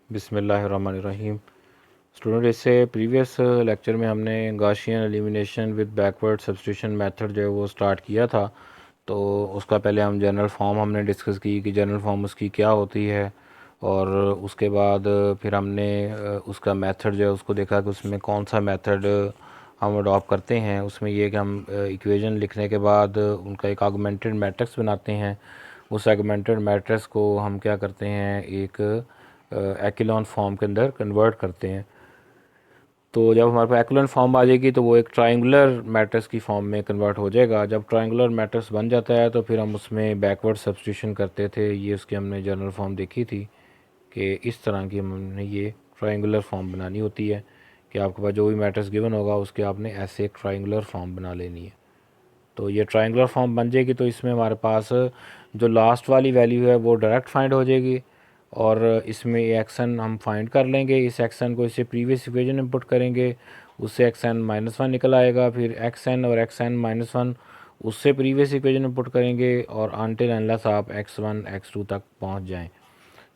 बिस्मिल्लाहिर्रहमानिर्रहीम। स्टूडेंट, इससे previous lecture में हमने Gaussian elimination with backward substitution method जो है वो स्टार्ट किया था। तो उसका पहले हम जनरल फॉर्म हमने डिस्कस की कि जनरल फॉर्म उसकी क्या होती है, और उसके बाद फिर हमने उसका मेथड जो है उसको देखा कि उसमें कौन सा मेथड हम अडॉप्ट करते हैं। उसमें ये कि हम इक्वेशन लिखने के बाद उनका एक ऑगमेंटेड मैट्रिक्स बनाते हैं। उस ऑगमेंटेड मैट्रिक्स को हम क्या करते हैं, एक एक्लोन फॉर्म के अंदर कन्वर्ट करते हैं। तो जब हमारे पास एक्लोन फॉर्म आ जाएगी तो वो एक ट्रायंगुलर मैट्रिक्स की फॉर्म में कन्वर्ट हो जाएगा। जब ट्रायंगुलर मैट्रिक्स बन जाता है तो फिर हम उसमें बैकवर्ड सब्स्टिट्यूशन करते थे। ये उसकी हमने जनरल फॉर्म देखी थी कि इस तरह की हमने ये ट्रायंगुलर फॉर्म बनानी होती है कि आपके पास जो भी मैट्रिक्स गिवन होगा उसके आपने ऐसे एक ट्रायंगुलर फॉर्म बना लेनी है। तो ये ट्रायंगुलर फॉर्म बन जाएगी तो इसमें हमारे पास जो लास्ट वाली वैल्यू है वो डायरेक्ट फाइंड हो जाएगी, और इसमें एक्सन हम फाइंड कर लेंगे। इस एक्सन को इससे प्रीवियस इक्वेशन इनपुट करेंगे, उससे एक्सन -1 निकल आएगा। फिर एक्सन और एक्सन -1 उससे प्रीवियस इक्वेशन इनपुट करेंगे, और अनटिल अनलेस आप x1 x2 तक पहुंच जाएं।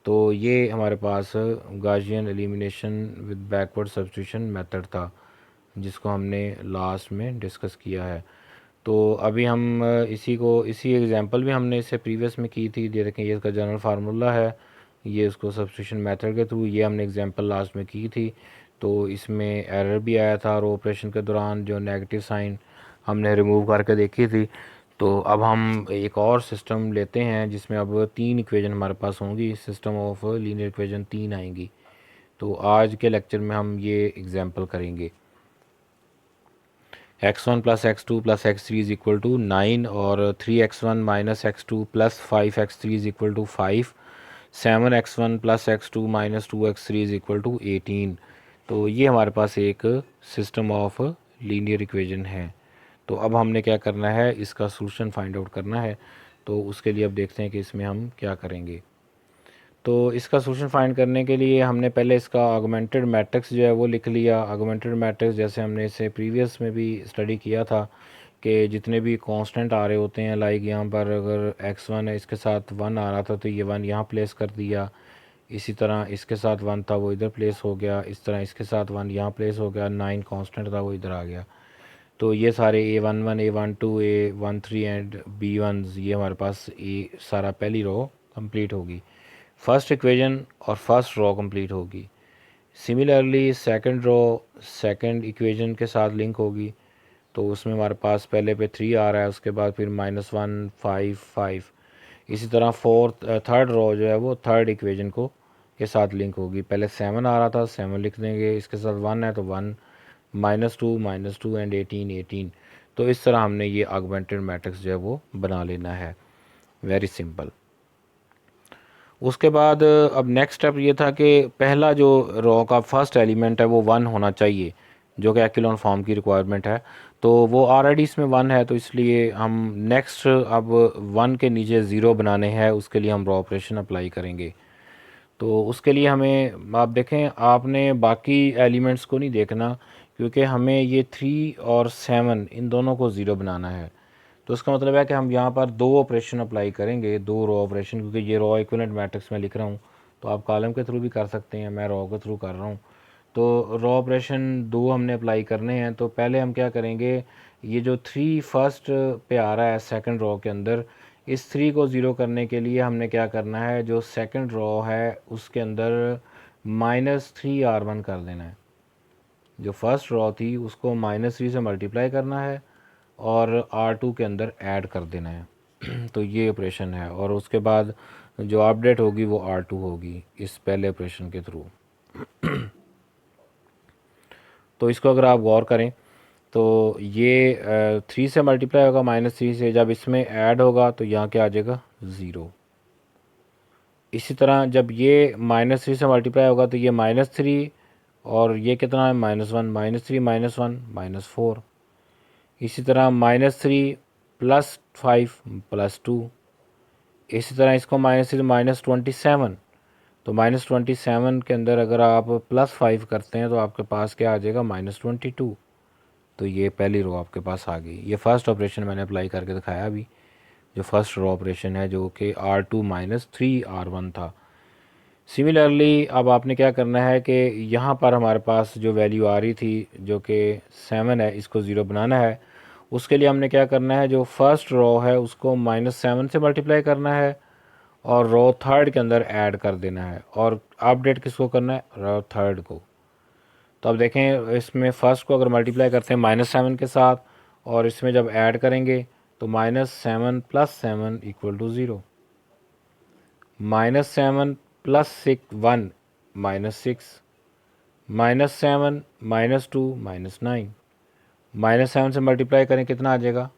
तो ये हमारे पास Gaussian elimination with backward substitution method था, जिसको हमने लास्ट में डिस्कस किया है। तो अभी हम इसी एग्जांपल भी हमने इससे प्रीवियस में की थी। ये देखें, ये इसका जनरल फार्मूला है, ये उसको सब्स्टिट्यूशन मेथड के थ्रू ये हमने एग्जांपल लास्ट में की थी। तो इसमें एरर भी आया था, और ऑपरेशन के दौरान जो नेगेटिव साइन हमने रिमूव करके देखी थी। तो अब हम एक और सिस्टम लेते हैं जिसमें अब 3 इक्वेशन हमारे पास होंगी, सिस्टम ऑफ लीनियर इक्वेशन 3 आएंगी। तो आज के लेक्चर में हम ये एग्जांपल करेंगे। x1 plus x2 plus x3 is equal to 9, और 3x1 minus x2 plus 5x3 is equal to 5, 7x1 plus x2 minus 2x3 is equal to 18। तो ये हमारे पास एक सिस्टम ऑफ लीनियर इक्वेशन है। तो अब हमने क्या करना है, इसका सॉल्यूशन फाइंड आउट करना है। तो उसके लिए अब देखते हैं कि इसमें हम क्या करेंगे। तो इसका सॉल्यूशन फाइंड करने के लिए हमने पहले इसका ऑगमेंटेड मैट्रिक्स जो है वो लिख लिया। ऑगमेंटेड मैट्रिक्स जैसे हमने इसे प्रीवियस में भी स्टडी किया था कि जितने भी कांस्टेंट आ रहे होते हैं, लाइक यहाँ पर अगर x1 है, इसके साथ 1 आ रहा था तो ये 1 यहाँ प्लेस कर दिया। इसी तरह इसके साथ 1 था वो इधर प्लेस हो गया। इस तरह इसके साथ 1 यहाँ प्लेस हो गया। 9 कांस्टेंट था वो इधर आ गया। तो ये सारे A11 A12 A13 and B1 ये हमारे पास ये सारा पहली रो कंप्लीट होगी। फर्स्ट इक्वेशन और फर्स्ट रो कंप्लीट होगी। Similarly second row second equation के साथ लिंक होगी। तो उसमें हमारे पास पहले पे 3 आ रहा है, उसके बाद फिर -1 5 5। इसी तरह थर्ड रो जो है वो थर्ड इक्वेशन को के साथ लिंक होगी। पहले 7 आ रहा था, 7 लिख देंगे। इसके साथ 1 है तो 1, -2 एंड 18 18। तो इस तरह हमने ये ऑगमेंटेड मैट्रिक्स जो है वो बना लेना है। Very simple. उसके बाद अब नेक्स्ट स्टेप ये था कि पहला जो रो का फर्स्ट एलिमेंट है वो 1 होना चाहिए, जो कि एक्लोन फॉर्म की रिक्वायरमेंट है। तो वो ऑलरेडी इसमें 1 है, तो इसलिए हम नेक्स्ट अब 1 के नीचे 0 बनाने हैं, उसके लिए हम रो ऑपरेशन अप्लाई करेंगे। तो उसके लिए हमें आप देखें, आपने बाकी एलिमेंट्स को नहीं देखना, क्योंकि हमें ये 3 और 7 इन दोनों को 0 बनाना है। तो इसका मतलब है कि हम यहाँ पर 2 ऑपरेशन अप्लाई करेंगे, 2 रो ऑपरेशन, क्योंकि ये रो इक्विवेलेंट मैट्रिक्स में लिख रहा हूँ। तो आप कॉलम के थ्रू भी कर सकते हैं, मैं रो के थ्रू कर रहा हूँ। तो रो ऑपरेशन 2 हमने अप्लाई करने हैं। तो पहले हम क्या करेंगे, ये जो 3 फर्स्ट पे आ रहा है सेकंड रो के अंदर, इस 3 को 0 करने के लिए हमने क्या करना है, जो सेकंड रो है उसके अंदर -3r1 कर देना है। जो फर्स्ट रो थी उसको -3 से मल्टीप्लाई करना है और R2 के अंदर ऐड कर देना है। तो ये ऑपरेशन है, और उसके बाद जो अपडेट होगी वो R2 होगी इस पहले ऑपरेशन के थ्रू। तो इसको अगर आप गौर करें तो ये 3 से मल्टीप्लाई होगा -3 से, जब इसमें ऐड होगा तो यहाँ क्या आ जाएगा 0। इसी तरह जब ये -3 से मल्टीप्लाई होगा तो ये -3, और ये कितना है -1, -3 -1 -4। इसी तरह -3 + 5 + 2। इसी तरह इसको -27, तो -27 के अंदर अगर आप +5 करते हैं तो आपके पास क्या आ जाएगा -22। तो ये पहली रो आपके पास आ गई। ये फर्स्ट ऑपरेशन मैंने अप्लाई करके दिखाया अभी, जो फर्स्ट रो ऑपरेशन है, जो कि R2 -3R1 था। सिमिलरली अब आपने क्या करना है कि यहाँ पर हमारे पास जो वैल्यू आ रही थी जो कि 7 है, इसको ज़ीरो बनाना है। उसके लिए हमने क्या करना है, जो फर्स्ट रो है उसको -7 से मल्टीप्लाई करना है और रो थर्ड के अंदर ऐड कर देना है। और अपडेट किसको करना है, रो थर्ड को। तो अब देखें इसमें फ़र्स्ट को अगर मल्टीप्लाई करते हैं -7 के साथ और इसमें जब ऐड करेंगे तो -7 + 7 = 0, -7 + 6 1 -6, -7 -2 -9, -7 से मल्टीप्लाई करें कितना आ जाएगा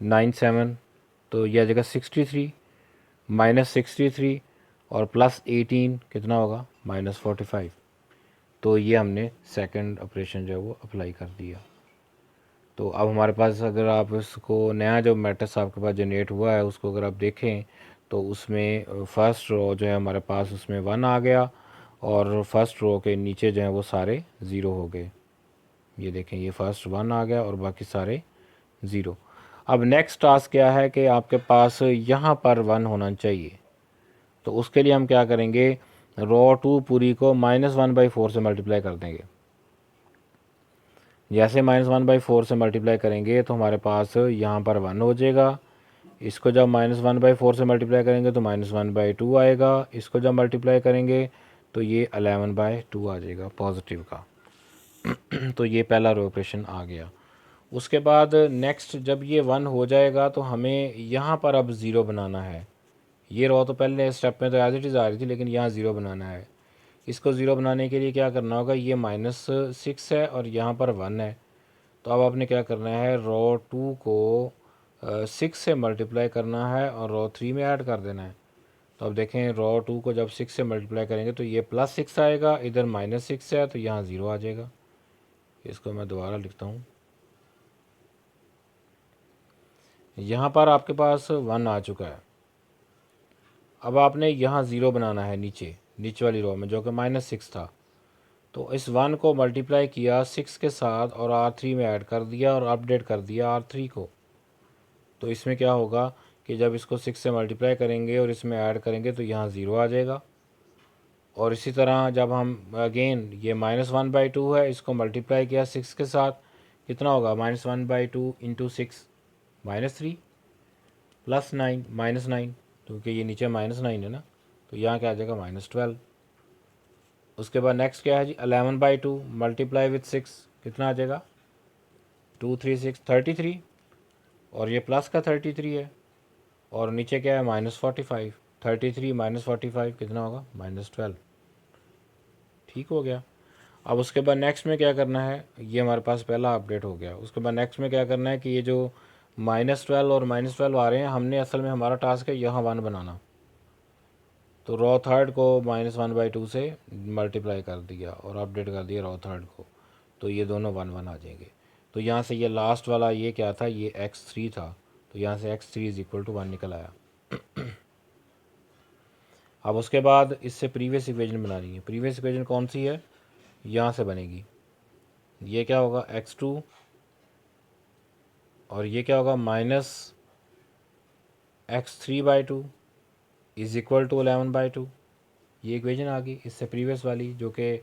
9 7, तो यह आ जाएगा 63, -63 और +18 कितना होगा -45। तो ये हमने सेकंड ऑपरेशन जो है वो अप्लाई कर दिया। तो अब हमारे पास अगर आप इसको नया जो मैट्रिक्स आपके पास जनरेट हुआ है उसको अगर आप देखें तो उसमें फर्स्ट रो जो है हमारे पास उसमें 1 आ गया और फर्स्ट रो के नीचे जो है वो सारे ज़ीरो हो गए। ये देखें ये फर्स्ट 1 आ गया और बाकी सारे ज़ीरो। अब नेक्स्ट टास्क क्या है कि आपके पास यहाँ पर 1 होना चाहिए। तो उसके लिए हम क्या करेंगे, रो 2 पूरी को -1/4 से मल्टीप्लाई कर देंगे। जैसे -1/4 से मल्टीप्लाई करेंगे तो हमारे पास यहाँ पर 1 हो जाएगा। इसको जब -1/4 से मल्टीप्लाई करेंगे तो -1/2 आएगा। इसको जब मल्टीप्लाई करेंगे तो ये 11/2 आ जाएगा पॉजिटिव का। तो ये पहला रो ऑपरेशन आ गया। उसके बाद नेक्स्ट जब ये 1 हो जाएगा तो हमें यहाँ पर अब ज़ीरो बनाना है। ये रो तो पहले स्टेप में तो एज इट इज़ आ रही थी, लेकिन यहाँ ज़ीरो बनाना है। इसको ज़ीरो बनाने के लिए क्या करना होगा, ये -6 है और यहाँ पर 1 है। तो अब आपने क्या करना है, रो 2 को 6 से मल्टीप्लाई करना है और रो 3 में ऐड कर देना है। तो अब देखें रो 2 को जब 6 से मल्टीप्लाई करेंगे तो ये +6 आएगा, इधर -6 है तो यहाँ ज़ीरो आ जाएगा। इसको मैं दोबारा लिखता हूँ। यहाँ पर आपके पास 1 आ चुका है। अब आपने यहाँ ज़ीरो बनाना है नीचे वाली रो में जो कि -6 था। तो इस 1 को मल्टीप्लाई किया 6 के साथ और R3 में ऐड कर दिया और अपडेट कर दिया R3 को। तो इसमें क्या होगा कि जब इसको 6 से मल्टीप्लाई करेंगे और इसमें ऐड करेंगे तो यहाँ ज़ीरो आ जाएगा। और इसी तरह जब हम अगेन ये -1/2 है, इसको मल्टीप्लाई किया 6 के साथ, कितना होगा -1/2 × 6 -3 +9 -9, क्योंकि ये नीचे -9 है ना, तो यहाँ क्या आ जाएगा -12। उसके बाद नेक्स्ट क्या है जी, 11/2 मल्टीप्लाई विथ 6 कितना आ जाएगा 2 3 6 33, और ये प्लस का 33 है और नीचे क्या है -45, 33 -45 कितना होगा -12। ठीक हो गया। अब उसके बाद नेक्स्ट में क्या करना है, ये हमारे पास पहला अपडेट हो गया। उसके बाद नेक्स्ट में क्या करना है कि ये जो -12 और -12 आ रहे हैं, हमने असल में हमारा टास्क है यहाँ 1 बनाना। तो रो थर्ड को -1/2 से मल्टीप्लाई कर दिया और अपडेट कर दिया रो थर्ड को, तो ये दोनों 1 1 आ जाएंगे। तो यहाँ से ये लास्ट वाला ये क्या था, ये x3 था, तो यहाँ से x3 = 1 निकल आया। अब उसके बाद इससे प्रीवियस इक्वेशन बनानी है। प्रीवियस इक्वेशन कौन सी है, यहाँ से बनेगी। ये क्या होगा x2 और ये क्या होगा -x3/2 = 11/2। ये इक्वेशन आ गई इससे प्रीवियस वाली, जो कि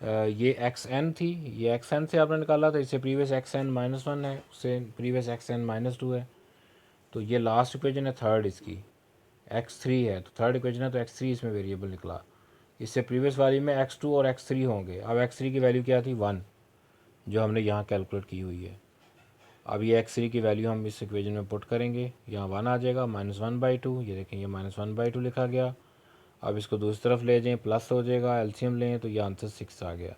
ये xn थी, ये xn से आपने निकाला था, इससे प्रीवियस xn -1 है, उससे प्रीवियस xn -2 है। तो ये लास्ट इक्वेशन है थर्ड इसकी, x3 है, तो थर्ड इक्वेशन है तो x3 इसमें वेरिएबल निकला। इससे प्रीवियस वाली में x2 और x3 होंगे। अब x3 की वैल्यू क्या थी 1, जो हमने यहाँ कैलकुलेट की हुई है। अब ये x3 की वैल्यू हम इस इक्वेशन में पुट करेंगे, यहाँ 1 आ जाएगा -1/2। ये देखें ये -1/2 लिखा गया। अब इसको दूसरी तरफ ले जाएं, प्लस हो जाएगा, एलसीएम लें तो ये आंसर 6 आ गया।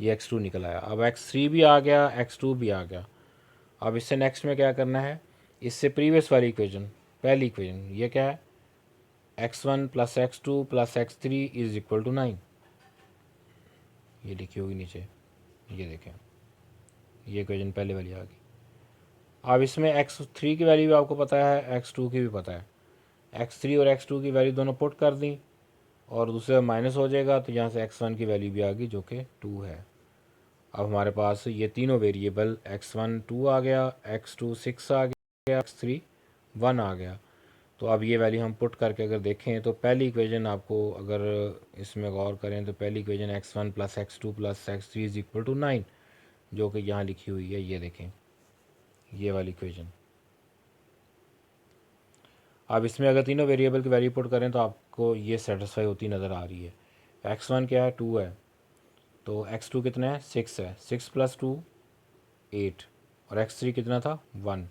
ये x2 निकल आया। अब x3 भी आ गया, x2 भी आ गया। अब इससे नेक्स्ट में क्या करना है, इससे प्रीवियस वाली इक्वेशन, पहली इक्वेशन ये क्या है, x1 + x2 + x3 = 9। ये लिखी होगी नीचे, ये देखें ये इक्वेशन पहले वाली आ गई। अब इसमें x3 की वैल्यू भी आपको पता है, x2 की भी पता है। x3 और x2 की वैल्यू दोनों पुट कर दी और दूसरे माइनस हो जाएगा, तो यहाँ से x1 की वैल्यू भी आ गई जो कि 2 है। अब हमारे पास ये तीनों वेरिएबल x1 2 आ गया, x2 6 आ गया, x3 1 आ गया। तो अब ये वैल्यू हम पुट करके अगर देखें तो पहली इक्वेशन आपको अगर इसमें गौर करें तो पहली equation x1 plus x2 plus x3 is equal to 9, जो कि यहाँ लिखी हुई है, ये देखें ये वाली इक्वेशन। अब इसमें अगर तीनों वेरिएबल की वैल्यू पुट करें तो आपको ये सेटिस्फाई होती नज़र आ रही है। x1 क्या है, 2 है, तो x2 कितना है, 6 है, 6 प्लस 2 8, और x3 कितना था, 1,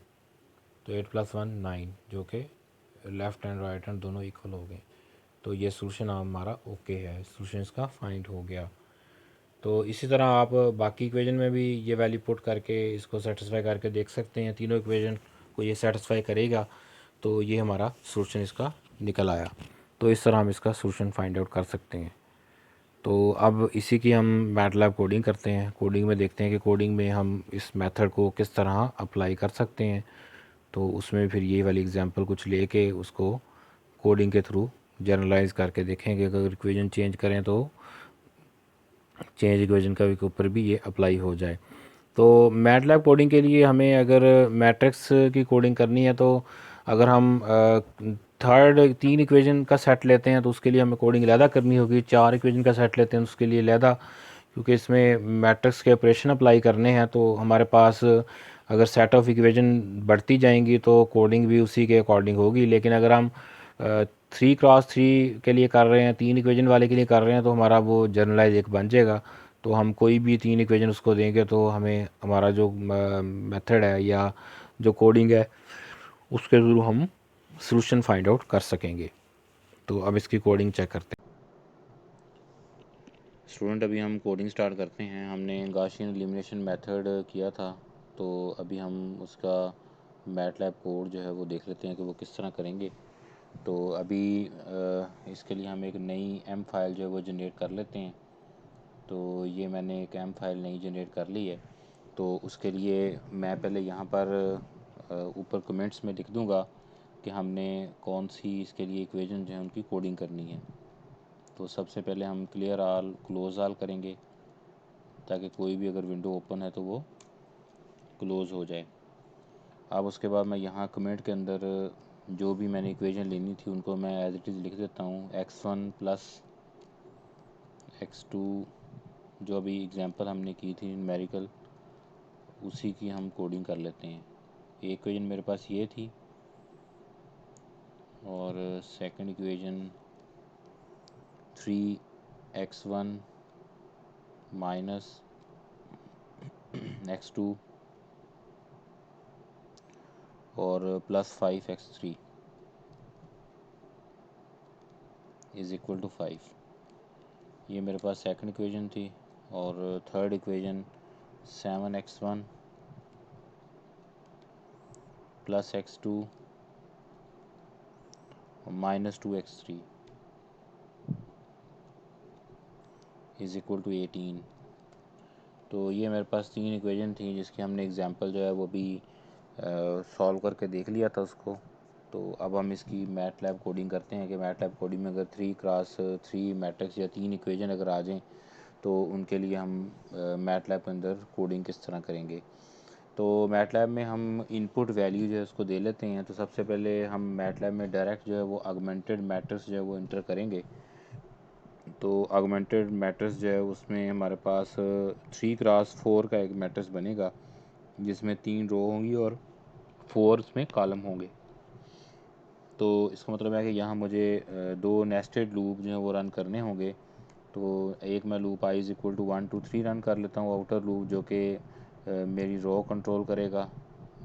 तो 8 प्लस 1 9, जो कि लेफ़्ट हैंड राइट हैंड दोनों इक्वल हो गए। तो ये सोल्यूशन हमारा ओके है, सोल्यूशन इसका फाइंड हो गया। तो इसी तरह आप बाकी इक्वेशन में भी ये वैल्यू पुट करके इसको सेटिस्फाई करके देख सकते हैं, तीनों इक्वेशन को ये सेटिस्फाई करेगा तो ये हमारा सोल्यूशन इसका निकल आया। तो इस तरह हम इसका सोल्यूशन फाइंड आउट कर सकते हैं। तो अब इसी की हम मैटलैब कोडिंग करते हैं। कोडिंग में देखते हैं कि कोडिंग में हम इस मेथड को किस तरह अप्लाई कर सकते हैं। तो उसमें फिर ये वाली एग्जांपल कुछ लेके उसको कोडिंग के थ्रू जनरलाइज करके देखेंगे। अगर इक्वेशन चेंज करें तो चेंज इक्वेशन का के ऊपर भी ये अप्लाई हो जाए। तो मैटलैब कोडिंग के लिए हमें अगर मैट्रिक्स की कोडिंग करनी है तो अगर हम थर्ड 3 इक्वेशन का सेट लेते हैं तो उसके लिए हमें कोडिंग अलहदा करनी होगी। 4 इक्वेशन का सेट लेते हैं तो उसके लिए अलहदा, क्योंकि इसमें मैट्रिक्स के ऑपरेशन अप्लाई करने हैं। तो हमारे पास अगर सेट ऑफ इक्वेशन बढ़ती जाएंगी तो कोडिंग भी उसी के अकॉर्डिंग होगी। लेकिन अगर हम 3x3 के लिए कर रहे हैं, 3 इक्वेशन वाले के लिए कर रहे हैं, तो हमारा वो जनरलाइज एक बन जाएगा। तो हम कोई भी 3 इक्वेशन उसको देंगे तो हमें हमारा जो मेथड है या जो कोडिंग है उसके थ्रू हम सॉल्यूशन फाइंड आउट कर सकेंगे। तो अब इसकी कोडिंग चेक करते हैं। स्टूडेंट, अभी हम कोडिंग स्टार्ट करते हैं। हमने गाशियन एलिमिनेशन मेथड किया था, तो अभी हम उसका मैटलैब कोड जो है वो देख लेते हैं कि वो किस तरह करेंगे। तो अभी इसके लिए हम एक नई एम फाइल जो है वो जनरेट कर लेते हैं। तो ये मैंने एक एम फाइल नई जनरेट कर ली है। तो उसके लिए मैं पहले यहाँ पर ऊपर कमेंट्स में लिख दूँगा कि हमने कौन सी इसके लिए इक्वेशन जो है उनकी कोडिंग करनी है। तो सबसे पहले हम क्लियर आल क्लोज़ आल करेंगे ताकि कोई भी अगर विंडो ओपन है तो वो क्लोज़ हो जाए। अब उसके बाद मैं यहाँ कमेंट के अंदर जो भी मैंने इक्वेशन लेनी थी उनको मैं एज इट इज़ लिख देता हूँ। x1 प्लस x2, जो अभी एग्जांपल हमने की थी न्यूमेरिकल, उसी की हम कोडिंग कर लेते हैं। एक इक्वेशन मेरे पास ये थी और second equation 3x1 minus x2 और plus 5x3 is equal to 5। ये मेरे पास सेकंड इक्वेशन थी। और third equation 7x1 plus x2 minus 2x3 is equal to 18। तो ये मेरे पास 3 इक्वेशन थी जिसकी हमने एग्जांपल जो है वो भी सॉल्व करके देख लिया था उसको। तो अब हम इसकी मैटलैब कोडिंग करते हैं कि मैटलैब कोडिंग में अगर 3x3 मैट्रिक्स या 3 इक्वेशन अगर आ जाएँ तो उनके लिए हम मैटलैब के अंदर कोडिंग किस तरह करेंगे। तो मैटलैब में हम इनपुट वैल्यू जो है उसको दे लेते हैं। तो सबसे पहले हम मैटलैब में डायरेक्ट जो है वो ऑगमेंटेड मैट्रिक्स जो है वो इंटर करेंगे। तो ऑगमेंटेड मैट्रिक्स जो है उसमें हमारे पास 3x4 का एक मैट्रिक्स बनेगा जिसमें 3 रो होंगी और 4 उसमें कॉलम होंगे। तो इसका मतलब है कि यहाँ मुझे 2 नेस्टेड लूप जो है वो रन करने होंगे। तो एक मैं loop i is equal to 1 2 3 run कर लेता हूँ, आउटर लूप, जो कि मेरी रो कंट्रोल करेगा।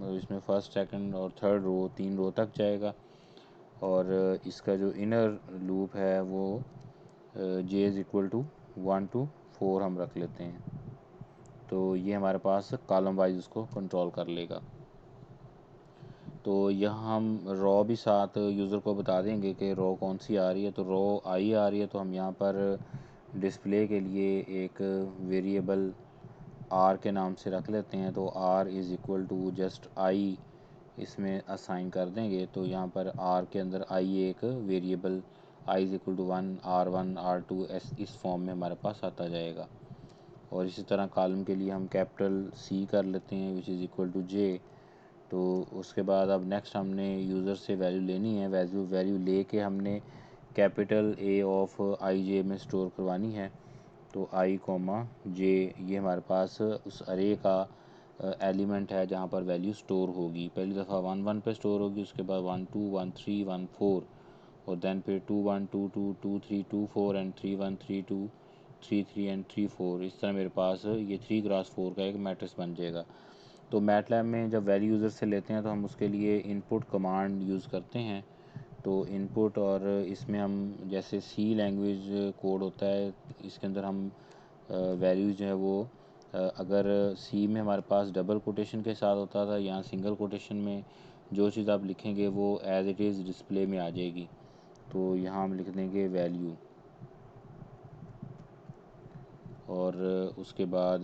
इसमें फर्स्ट सेकंड और थर्ड रो 3 रो तक जाएगा। और इसका जो इनर लूप है वो j is equal to 1 to 4 हम रख लेते हैं। तो ये हमारे पास कॉलम वाइज उसको कंट्रोल कर लेगा। तो यहाँ हम रो भी साथ यूज़र को बता देंगे कि रो कौन सी आ रही है। तो रो आई आ रही है तो हम यहाँ पर डिस्प्ले के लिए एक वेरिएबल आर के नाम से रख लेते हैं। तो R is equal to just I इसमें असाइन कर देंगे। तो यहाँ पर आर के अंदर आई एक variable I is equal to 1 R1 R2 इस फॉर्म में हमारे पास आता जाएगा। और इसी तरह कॉलम के लिए हम कैपिटल सी कर लेते हैं विच इज़ इक्वल टू जे। तो उसके बाद अब नेक्स्ट हमने यूज़र से वैल्यू लेनी है, वैल्यू ले के हमने कैपिटल ए ऑफ आई जे में स्टोर करवानी है। तो आई कॉमा जे ये हमारे पास उस अरे का एलिमेंट है जहाँ पर वैल्यू स्टोर होगी। पहली दफ़ा 1 1 पे स्टोर होगी, उसके बाद 1 2 1 3 1 4 और देन फिर 2 1 2 2 2 3 2 4 एंड 3 1 3 2 3 3 एंड 3 4। इस तरह मेरे पास ये 3x4 का एक मैट्रिक्स बन जाएगा। तो मैटलैब में जब वैल्यू यूज़र से लेते हैं तो हम उसके लिए इनपुट कमांड यूज़ करते हैं। तो इनपुट और इसमें हम जैसे सी लैंग्वेज कोड होता है, इसके अंदर हम वैल्यू जो है वो अगर सी में हमारे पास डबल कोटेशन के साथ होता था, यहाँ सिंगल कोटेशन में जो चीज़ आप लिखेंगे वो एज इट इज़ डिस्प्ले में आ जाएगी। तो यहाँ हम लिख देंगे वैल्यू और उसके बाद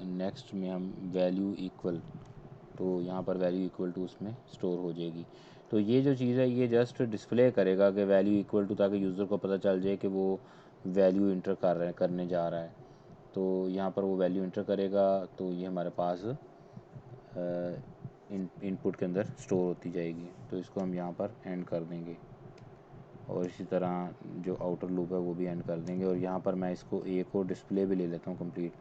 नेक्स्ट में हम वैल्यू इक्वल, तो यहाँ पर वैल्यू इक्वल टू उसमें स्टोर हो जाएगी। तो ये जो चीज़ है ये जस्ट डिस्प्ले करेगा कि वैल्यू इक्वल टू, ताकि यूज़र को पता चल जाए कि वो वैल्यू इंटर करने जा रहा है। तो यहाँ पर वो वैल्यू इंटर करेगा तो ये हमारे पास इनपुट के अंदर स्टोर होती जाएगी। तो इसको हम यहाँ पर एंड कर देंगे और इसी तरह जो आउटर लूप है वो भी एंड कर देंगे। और यहाँ पर मैं इसको ए को डिस्प्ले भी ले लेता हूँ कंप्लीट।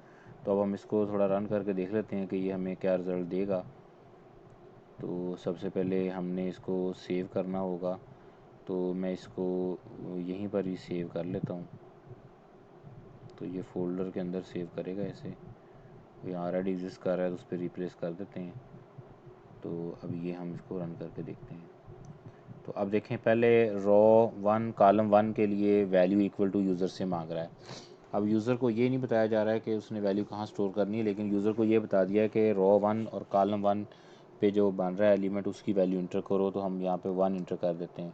तो अब हम इसको थोड़ा रन करके देख लेते हैं कि ये हमें क्या रिज़ल्ट देगा। तो सबसे पहले हमने इसको सेव करना होगा, तो मैं इसको यहीं पर ही सेव कर लेता हूँ। तो ये फ़ोल्डर के अंदर सेव करेगा ऐसे, यहाँ ऑलरेडी एग्जिस्ट कर रहा है तो उस पर रिप्लेस कर देते हैं। तो अब ये हम इसको रन करके देखते हैं। तो अब देखें, पहले रो 1 कॉलम 1 के लिए वैल्यू इक्वल टू यूज़र से मांग रहा है। अब यूज़र को ये नहीं बताया जा रहा है कि उसने वैल्यू कहाँ स्टोर करनी है, लेकिन यूज़र को ये बता दिया है कि रो 1 और कॉलम 1 पे जो बन रहा है एलिमेंट उसकी वैल्यू इंटर करो। तो हम यहाँ पे 1 इंटर कर देते हैं।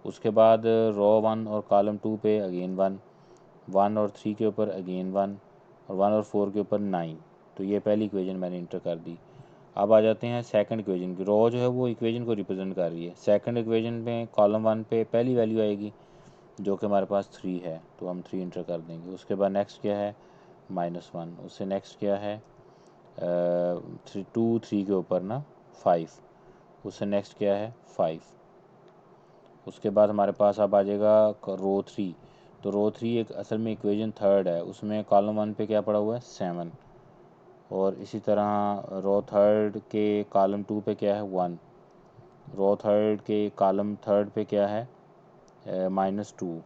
उसके बाद रो 1 और कॉलम 2 पे अगेन 1, 1 और 3 के ऊपर अगेन 1 और 1 और 4 के ऊपर 9। तो ये पहली इक्वेशन मैंने इंटर कर दी। अब आ जाते हैं सेकंड इक्वेशन की। रो जो है वो इक्वेशन को रिप्रेजेंट कर रही है। सेकंड इक्वेशन में कॉलम 1 पे पहली वैल्यू आएगी जो कि हमारे पास 3 है, तो हम 3 इंटर कर देंगे। उसके बाद नेक्स्ट क्या है -1, उससे नेक्स्ट क्या है 3 के ऊपर ना 5, उससे नेक्स्ट क्या है 5। उसके बाद हमारे पास अब आ जाएगा रो 3। तो रो 3 एक असल में इक्वेशन थर्ड है, उसमें कॉलम 1 पे क्या पड़ा हुआ है 7। और इसी तरह रो थर्ड के कॉलम 2 पे क्या है 1, रो थर्ड के कॉलम थर्ड पे क्या है -2,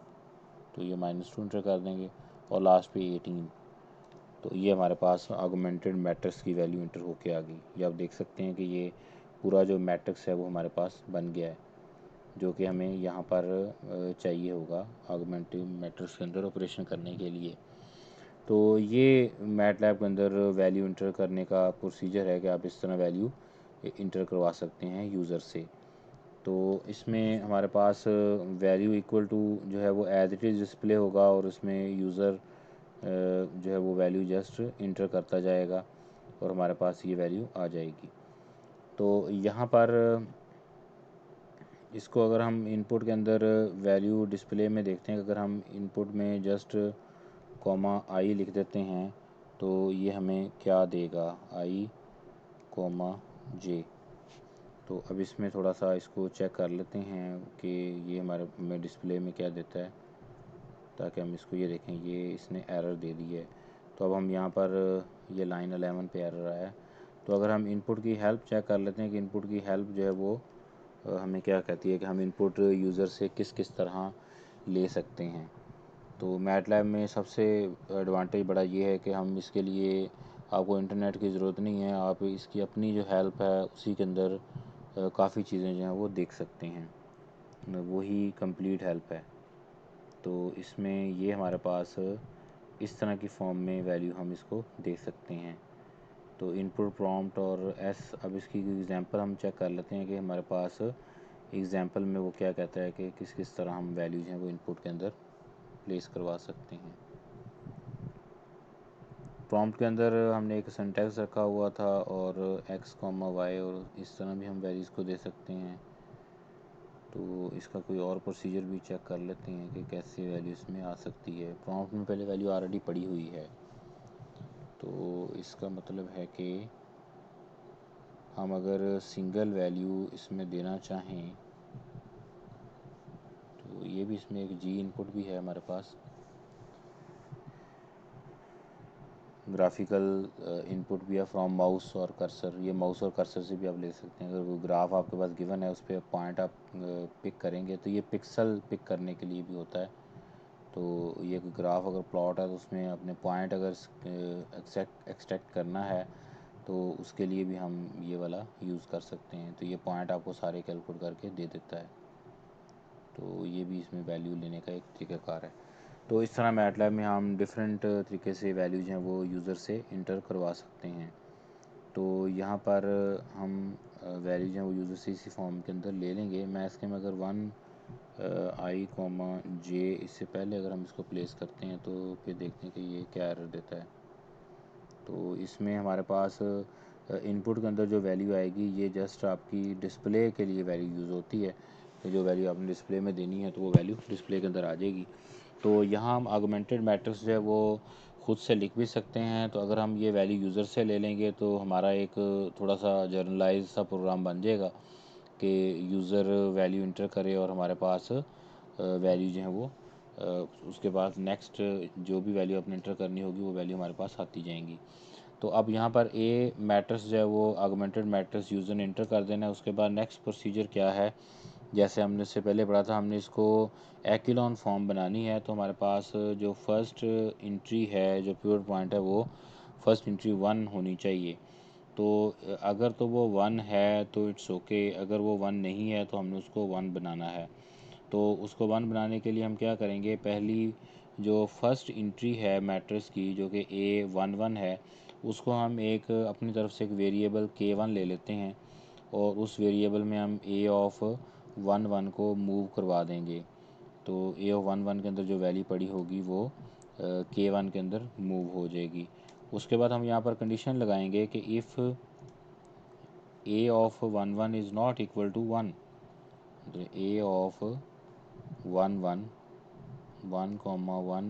तो ये -2 इंटर कर देंगे और लास्ट पे 18। तो ये हमारे पास ऑगमेंटेड मैट्रिक्स की वैल्यू इंटर होके आ गई। ये आप देख सकते हैं कि ये पूरा जो मैट्रिक्स है वो हमारे पास बन गया है, जो कि हमें यहाँ पर चाहिए होगा ऑगमेंटेड मैट्रिक्स के अंदर ऑपरेशन करने के लिए। तो ये मैटलैब के अंदर वैल्यू इंटर करने का प्रोसीजर है कि आप इस तरह वैल्यू इंटर करवा सकते हैं यूज़र से। तो इसमें हमारे पास वैल्यू इक्वल टू जो है वो एज इट इज़ डिस्प्ले होगा और उसमें यूज़र जो है वो वैल्यू जस्ट इंटर करता जाएगा और हमारे पास ये वैल्यू आ जाएगी। तो यहाँ पर इसको अगर हम इनपुट के अंदर वैल्यू डिस्प्ले में देखते हैं, अगर हम इनपुट में जस्ट कॉमा आई लिख देते हैं तो ये हमें क्या देगा आई कॉमा जे। तो अब इसमें थोड़ा सा इसको चेक कर लेते हैं कि ये हमारे में डिस्प्ले में क्या देता है, ताकि हम इसको ये देखें। ये इसने एरर दे दी है। तो अब हम यहाँ पर ये लाइन 11 पे एरर आया है। तो अगर हम इनपुट की हेल्प चेक कर लेते हैं कि इनपुट की हेल्प जो है वो हमें क्या कहती है कि हम इनपुट यूज़र से किस किस तरह ले सकते हैं। तो मैटलैब में सबसे एडवांटेज बड़ा ये है कि हम इसके लिए आपको इंटरनेट की ज़रूरत नहीं है, आप इसकी अपनी जो हेल्प है उसी के अंदर काफ़ी चीज़ें जो हैं वो देख सकते हैं, वही कंप्लीट हेल्प है। तो इसमें ये हमारे पास इस तरह की फॉर्म में वैल्यू हम इसको दे सकते हैं। तो इनपुट प्रॉम्प्ट और एस, अब इसकी एग्ज़ाम्पल हम चेक कर लेते हैं कि हमारे पास एग्ज़ाम्पल में वो क्या कहता है कि किस किस तरह हम वैल्यूज़ हैं वो इनपुट के अंदर प्लेस करवा सकते हैं। प्रॉम्प्ट के अंदर हमने एक सिंटैक्स रखा हुआ था और x, y और इस तरह भी हम वैल्यूज़ को दे सकते हैं। तो इसका कोई और प्रोसीजर भी चेक कर लेते हैं कि कैसे वैल्यू इसमें आ सकती है। प्रॉम्प्ट में पहले वैल्यू ऑलरेडी पड़ी हुई है, तो इसका मतलब है कि हम अगर सिंगल वैल्यू इसमें देना चाहें तो ये भी इसमें एक जी इनपुट भी है हमारे पास, ग्राफिकल इनपुट भी है फ्रॉम माउस और कर्सर। ये माउस और कर्सर से भी आप ले सकते हैं। अगर वो ग्राफ आपके पास गिवन है उस पर पॉइंट आप पिक करेंगे तो ये पिक्सल पिक करने के लिए भी होता है। तो ये ग्राफ अगर प्लॉट है तो उसमें अपने पॉइंट अगर एक्सट्रैक्ट करना है तो उसके लिए भी हम ये वाला यूज़ कर सकते हैं। तो ये पॉइंट आपको सारे कैलकुलेट करके दे देता है। तो ये भी इसमें वैल्यू लेने का एक तरीक़ाकार है। तो इस तरह मैटलैब में हम डिफरेंट तरीके से वैल्यूज हैं वो यूज़र से इंटर करवा सकते हैं। तो यहाँ पर हम वैल्यूज हैं वो यूज़र से इसी फॉर्म के अंदर ले लेंगे। मैं इसके में अगर 1 i, j इससे पहले अगर हम इसको प्लेस करते हैं तो फिर देखते हैं कि ये क्या एरर देता है। तो इसमें हमारे पास इनपुट के अंदर जो वैल्यू आएगी ये जस्ट आपकी डिस्प्ले के लिए वैल्यू यूज़ होती है। तो जो वैल्यू आपने डिस्प्ले में देनी है तो वो वैल्यू डिस्प्ले के अंदर आ जाएगी। तो यहाँ हम ऑगमेंटेड मैट्रिक्स जो है वो ख़ुद से लिख भी सकते हैं। तो अगर हम ये वैल्यू यूज़र से ले लेंगे तो हमारा एक थोड़ा सा जर्नलाइज सा प्रोग्राम बन जाएगा कि यूज़र वैल्यू इंटर करे और हमारे पास वैल्यू जो है वो उसके बाद नेक्स्ट जो भी वैल्यू आपने इंटर करनी होगी वो वैल्यू हमारे पास आती जाएंगी। तो अब यहाँ पर ए मैट्रिक्स जो है वो ऑगमेंटेड मैट्रिक्स यूज़र ने इंटर कर देना है। उसके बाद नेक्स्ट प्रोसीजर क्या है, जैसे हमने इससे पहले पढ़ा था, हमने इसको एक्लॉन फॉर्म बनानी है। तो हमारे पास जो फर्स्ट इंट्री है, जो प्योर पॉइंट है, वो फर्स्ट इंट्री 1 होनी चाहिए। तो अगर तो वो 1 है तो इट्स ओके, अगर वो 1 नहीं है तो हमने उसको 1 बनाना है। तो उसको 1 बनाने के लिए हम क्या करेंगे, पहली जो फर्स्ट इंट्री है मैट्रिक्स की जो कि A11 है, उसको हम एक अपनी तरफ से एक वेरिएबल K1 ले लेते हैं और उस वेरिएबल में हम A ऑफ 1 को मूव करवा देंगे। तो A ऑफ 1 के अंदर जो वैल्यू पड़ी होगी वो K1 के अंदर मूव हो जाएगी। उसके बाद हम यहाँ पर कंडीशन लगाएंगे कि if A of 1 is not equal to 1, तो A ऑफ 1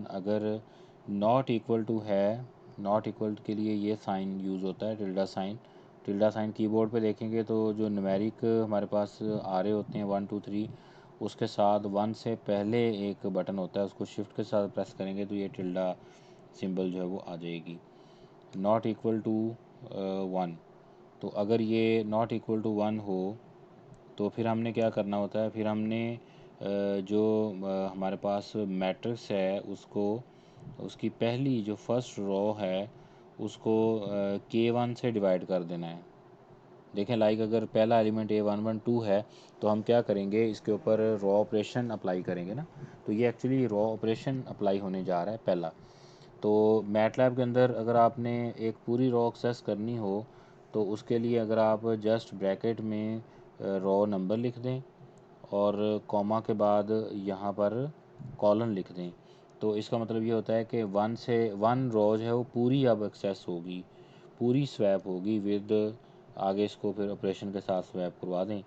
अगर नॉट इक्वल टू है, नॉट इक्वल के लिए ये साइन यूज़ होता है, tilde sign. Tilde sign keyboard पे देखेंगे तो जो न्यूमेरिक हमारे पास आ रहे होते हैं 1 2 3, उसके साथ 1 से पहले एक बटन होता है, उसको शिफ्ट के साथ प्रेस करेंगे तो ये टिल्डा सिंबल जो है वो आ जाएगी। नॉट इक्वल टू 1, तो अगर ये नॉट इक्वल टू 1 हो तो फिर हमने क्या करना होता है, फिर हमने जो हमारे पास मैट्रिक्स है उसको, उसकी पहली जो फर्स्ट रो है उसको K1 से डिवाइड कर देना है। देखें लाइक अगर पहला एलिमेंट A112 है तो हम क्या करेंगे, इसके ऊपर रॉ ऑपरेशन अप्लाई करेंगे ना। तो ये एक्चुअली रॉ ऑपरेशन अप्लाई होने जा रहा है पहला। तो मैटलैब के अंदर अगर आपने एक पूरी रॉ एक्सेस करनी हो तो उसके लिए अगर आप जस्ट ब्रैकेट में रॉ नंबर लिख दें और कॉमा के बाद यहाँ पर कॉलन लिख दें, तो इसका मतलब ये होता है कि 1 से 1 रोज है वो पूरी अब एक्सेस होगी, पूरी स्वैप होगी विद, आगे इसको फिर ऑपरेशन के साथ स्वैप करवा दें।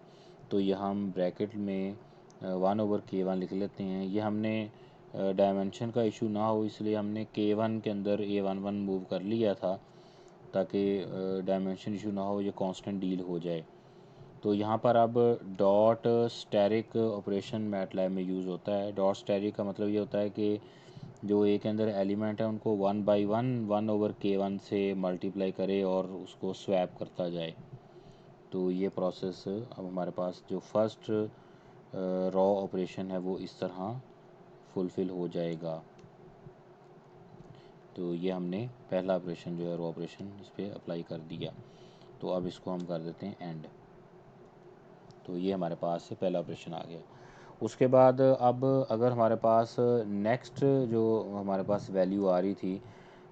तो यहाँ हम ब्रैकेट में 1/K1 लिख लेते हैं। ये हमने डायमेंशन का इशू ना हो इसलिए हमने K1 के अंदर A11 मूव कर लिया था ताकि डायमेंशन इशू ना हो, ये कांस्टेंट डील हो जाए। तो यहाँ पर अब डॉट स्टैरिक ऑपरेशन मैटलैब में यूज़ होता है। डॉट स्टैरिक का मतलब ये होता है कि जो ए के अंदर एलिमेंट है उनको 1 बाई 1 1/K1 से मल्टीप्लाई करे और उसको स्वैप करता जाए। तो ये प्रोसेस अब हमारे पास जो फर्स्ट रॉ ऑपरेशन है वो इस तरह फुलफ़िल हो जाएगा। तो ये हमने पहला ऑपरेशन जो है रॉ ऑपरेशन इस पर अप्लाई कर दिया। तो अब इसको हम कर देते हैं एंड। तो ये हमारे पास पहला ऑपरेशन आ गया। उसके बाद अब अगर हमारे पास नेक्स्ट जो हमारे पास वैल्यू आ रही थी,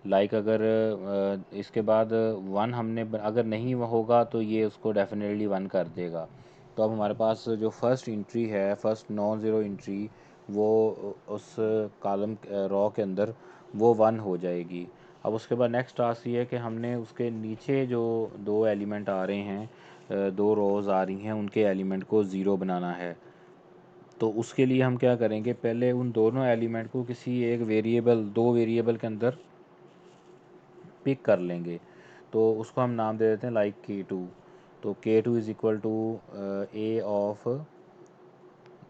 लाइक अगर इसके बाद 1 हमने अगर नहीं होगा तो ये उसको डेफिनेटली 1 कर देगा। तो अब हमारे पास जो फर्स्ट इंट्री है, फर्स्ट नॉन ज़ीरो इंट्री, वो उस कॉलम रॉ के अंदर वो 1 हो जाएगी। अब उसके बाद नेक्स्ट टास्क ये है कि हमने उसके नीचे जो दो एलिमेंट आ रहे हैं, दो रोज़ आ रही हैं, उनके एलिमेंट को ज़ीरो बनाना है। तो उसके लिए हम क्या करेंगे, पहले उन दोनों एलिमेंट को किसी एक वेरिएबल, दो वेरिएबल के अंदर पिक कर लेंगे। तो उसको हम नाम दे देते हैं लाइक K2। तो K2 is equal to A of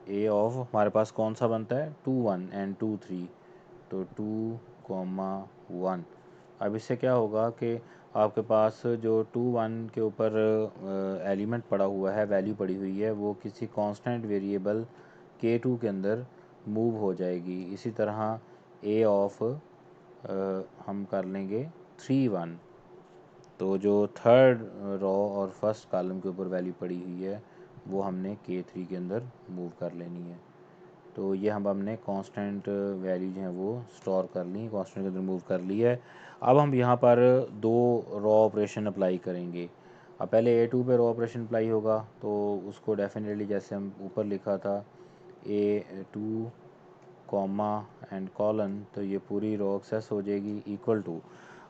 हमारे पास कौन सा बनता है 2 1 एंड 2 3, तो 2 1। अब इससे क्या होगा कि आपके पास जो 2 1 के ऊपर एलिमेंट पड़ा हुआ है, वैल्यू पड़ी हुई है, वो किसी कांस्टेंट वेरिएबल K2 के अंदर मूव हो जाएगी। इसी तरह ए ऑफ हम कर लेंगे 3 1, तो जो थर्ड रो और फर्स्ट कॉलम के ऊपर वैल्यू पड़ी हुई है वो हमने K3 के अंदर मूव कर लेनी है। तो ये हमने कांस्टेंट वैल्यू जो है वो स्टोर कर ली, कांस्टेंट के अंदर मूव कर ली है। अब हम यहाँ पर दो रो ऑपरेशन अप्लाई करेंगे। अब पहले A2 पे रो ऑपरेशन अप्लाई होगा, तो उसको डेफिनेटली जैसे हम ऊपर लिखा था A2 कॉमा एंड कॉलन, तो ये पूरी रो एक्सेस हो जाएगी इक्वल टू।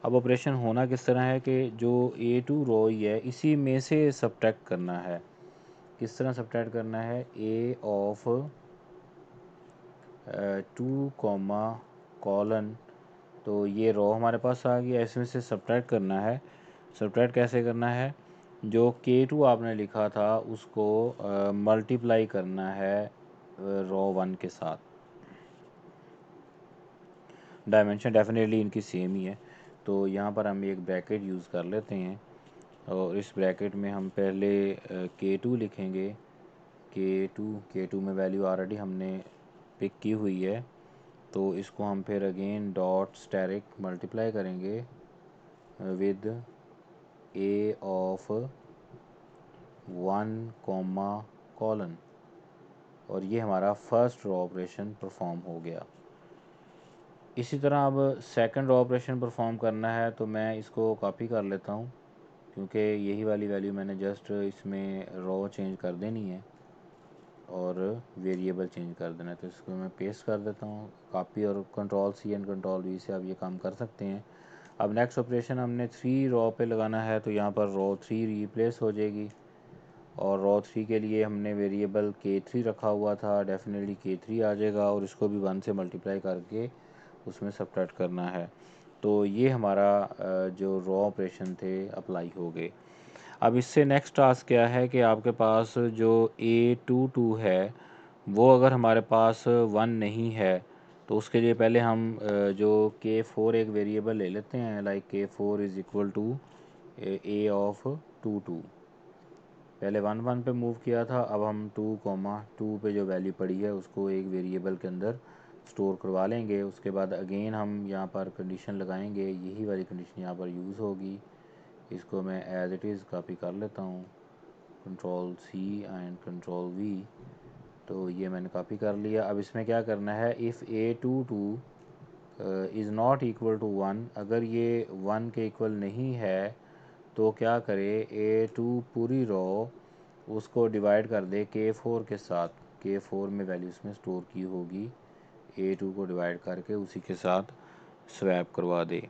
अब ऑपरेशन होना किस तरह है कि जो A2 रो ही है इसी में से सब्ट्रैक्ट करना है। किस तरह सब्ट्रैक्ट करना है, ए ऑफ 2 कॉमा कॉलन, तो ये रो हमारे पास आ गया, इसमें से सब्ट्रैक्ट करना है। सब्ट्रैक्ट कैसे करना है, जो K2 आपने लिखा था उसको मल्टीप्लाई करना है रो 1 के साथ। डायमेंशन डेफिनेटली इनकी सेम ही है, तो यहाँ पर हम एक ब्रैकेट यूज़ कर लेते हैं और इस ब्रैकेट में हम पहले K2 लिखेंगे। K2 में वैल्यू ऑलरेडी हमने पिक की हुई है, तो इसको हम फिर अगेन डॉट स्टैरिक मल्टीप्लाई करेंगे with A of 1 comma colon, और ये हमारा फर्स्ट रो ऑपरेशन परफॉर्म हो गया। इसी तरह अब सेकंड रो ऑपरेशन परफॉर्म करना है, तो मैं इसको कॉपी कर लेता हूँ, क्योंकि यही वाली वैल्यू मैंने जस्ट इसमें रो चेंज कर देनी है और वेरिएबल चेंज कर देना है। तो इसको मैं पेस्ट कर देता हूँ, कॉपी, और control C and control V से आप ये काम कर सकते हैं। अब नेक्स्ट ऑपरेशन हमने 3 रो पे लगाना है, तो यहाँ पर रो 3 रिप्लेस हो जाएगी, और रो 3 के लिए हमने वेरिएबल K3 रखा हुआ था, डेफिनेटली K3 आ जाएगा, और इसको भी 1 से मल्टीप्लाई करके उसमें सब्ट्रैक्ट करना है। तो ये हमारा जो रो ऑपरेशन थे अप्लाई हो गए। अब इससे नेक्स्ट टास्क क्या है कि आपके पास जो A22 है वो अगर हमारे पास 1 नहीं है, तो उसके लिए पहले हम जो K4 एक वेरिएबल ले लेते हैं, like K4 is equal to A of 2 2। पहले 1 1 पे मूव किया था, अब हम 2 2 पे जो वैल्यू पड़ी है उसको एक वेरिएबल के अंदर स्टोर करवा लेंगे। उसके बाद अगेन हम यहाँ पर कंडीशन लगाएंगे, यही वाली कंडीशन यहाँ पर यूज़ होगी। इसको मैं एज इट इज़ कॉपी कर लेता हूँ, control C and control V, तो ये मैंने कॉपी कर लिया। अब इसमें क्या करना है, if A22 is not equal to 1, अगर ये 1 के इक्वल नहीं है तो क्या करे, A2 पूरी रो उसको डिवाइड कर दे K4 के साथ। K4 में वैल्यू इसमें स्टोर की होगी, A2 को डिवाइड करके उसी के साथ स्वैप करवा दे।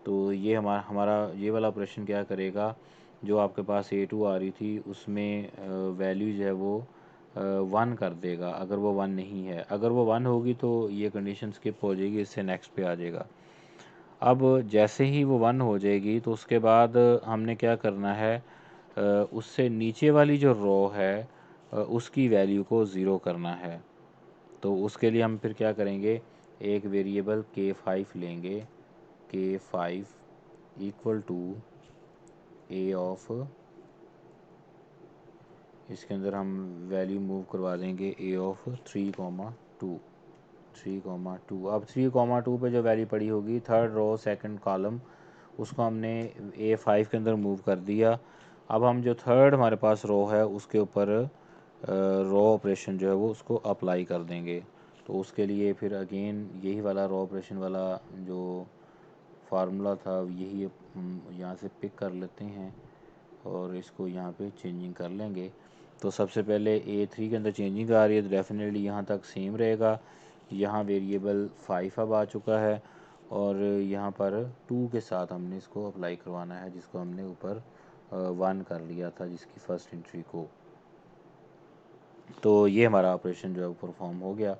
तो ये हमारा ये वाला ऑपरेशन क्या करेगा, जो आपके पास A2 आ रही थी उसमें वैल्यू जो है वो 1 कर देगा, अगर वो 1 नहीं है। अगर वो 1 होगी तो ये कंडीशन स्किप हो जाएगी, इससे नेक्स्ट पे आ जाएगा। अब जैसे ही वो 1 हो जाएगी तो उसके बाद हमने क्या करना है, उससे नीचे वाली जो रो है उसकी वैल्यू को ज़ीरो करना है। तो उसके लिए हम फिर क्या करेंगे, एक वेरिएबल K5 लेंगे, K5 equal to A of, इसके अंदर हम वैल्यू मूव करवा देंगे ए ऑफ 3 2, 3 2। अब 3 2 पे जो वैल्यू पड़ी होगी थर्ड रो सेकंड कॉलम, उसको हमने A5 के अंदर मूव कर दिया। अब हम जो थर्ड हमारे पास रो है उसके ऊपर रो ऑपरेशन जो है वो उसको अप्लाई कर देंगे। तो उसके लिए फिर अगेन यही वाला रो ऑपरेशन वाला जो फार्मूला था यही हम यहाँ से पिक कर लेते हैं और इसको यहाँ पे चेंजिंग कर लेंगे। तो सबसे पहले A3 के अंदर चेंजिंग आ रही है, तो डेफिनेटली यहाँ तक सेम रहेगा। यहाँ वेरिएबल 5 अब आ चुका है, और यहाँ पर 2 के साथ हमने इसको अप्लाई करवाना है, जिसको हमने ऊपर 1 कर लिया था जिसकी फ़र्स्ट एंट्री को। तो ये हमारा ऑपरेशन जो है वो परफॉर्म हो गया।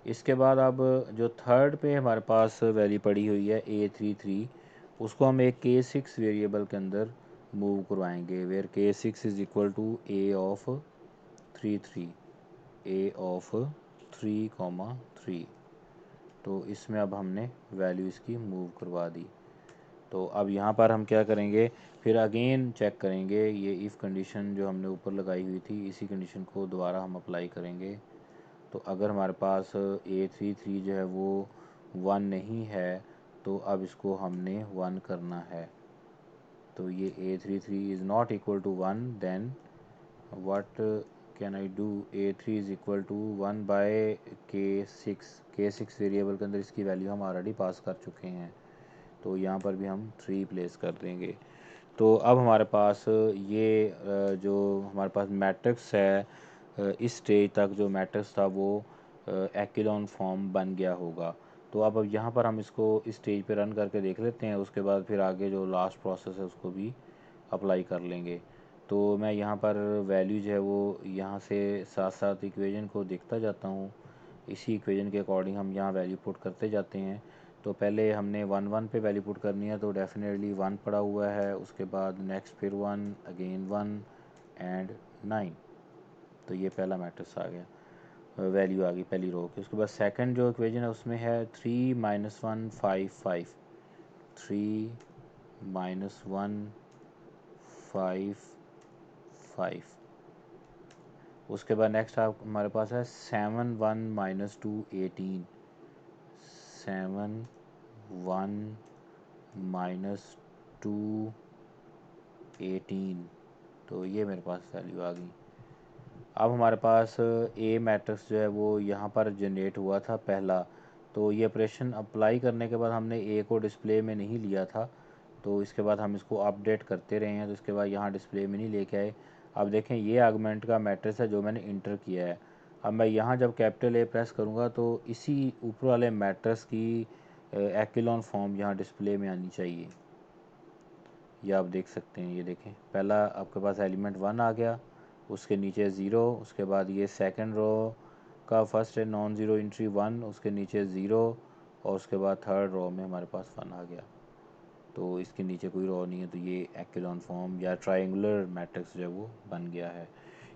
इसके बाद अब जो थर्ड पे हमारे पास वैल्यू पड़ी हुई है A33, उसको हम एक K6 वेरिएबल के अंदर मूव करवाएंगे, where K6 is equal to A of 3 A of 3, 3। तो इसमें अब हमने वैल्यू इसकी मूव करवा दी। तो अब यहाँ पर हम क्या करेंगे, फिर अगेन चेक करेंगे ये इफ़ कंडीशन जो हमने ऊपर लगाई हुई थी, इसी कंडीशन को दोबारा हम अप्लाई करेंगे। तो अगर हमारे पास A33 जो है वो 1 नहीं है तो अब इसको हमने 1 करना है। तो ये A33 is not equal to 1, then what can I do, A3 is equal to 1 by K6 variable के अंदर इसकी वैल्यू हम ऑलरेडी पास कर चुके हैं, तो यहाँ पर भी हम 3 प्लेस कर देंगे। तो अब हमारे पास ये जो हमारे पास मैट्रिक्स है, इस स्टेज तक जो मैट्रिक्स था वो एक्लोन फॉर्म बन गया होगा। तो अब यहाँ पर हम इसको इस स्टेज पे रन करके देख लेते हैं, उसके बाद फिर आगे जो लास्ट प्रोसेस है उसको भी अप्लाई कर लेंगे। तो मैं यहाँ पर वैल्यू जो है वो यहाँ से साथ साथ इक्वेशन को देखता जाता हूँ, इसी इक्वेशन के अकॉर्डिंग हम यहाँ वैल्यू पुट करते जाते हैं। तो पहले हमने 1 1 पे वैल्यू पुट करनी है, तो डेफिनेटली 1 पड़ा हुआ है, उसके बाद नेक्स्ट फिर 1 अगेन 1 एंड 9। तो ये पहला मैट्रिक्स आ गया, वैल्यू आ गई पहली रो की। उसके बाद सेकंड जो इक्वेशन है उसमें है 3 -1 5 5, 3 -1 5 5। उसके बाद नेक्स्ट आप हमारे पास है 7 1 -2 18, 7 1 -2 18। तो ये मेरे पास वैल्यू आ गई। अब हमारे पास ए मैट्रिक्स जो है वो यहाँ पर जनरेट हुआ था पहला, तो ये ऑपरेशन अप्लाई करने के बाद हमने ए को डिस्प्ले में नहीं लिया था, तो इसके बाद हम इसको अपडेट करते रहे हैं, तो इसके बाद यहाँ डिस्प्ले में नहीं लेके आए। अब देखें ये आर्गुमेंट का मैट्रिक्स है जो मैंने इंटर किया है। अब मैं यहाँ जब कैपिटल ए प्रेस करूँगा तो इसी ऊपर वाले मैट्रिक्स की एक्लोन फॉर्म यहाँ डिस्प्ले में आनी चाहिए। ये आप देख सकते हैं, ये देखें पहला आपके पास एलिमेंट 1 आ गया, उसके नीचे 0, उसके बाद ये सेकंड रो का फर्स्ट है नॉन ज़ीरो एंट्री 1, उसके नीचे 0, और उसके बाद थर्ड रो में हमारे पास 1 आ गया। तो इसके नीचे कोई रो नहीं है, तो ये एक्लोन फॉर्म या ट्रायंगुलर मैट्रिक्स जो है वो बन गया है।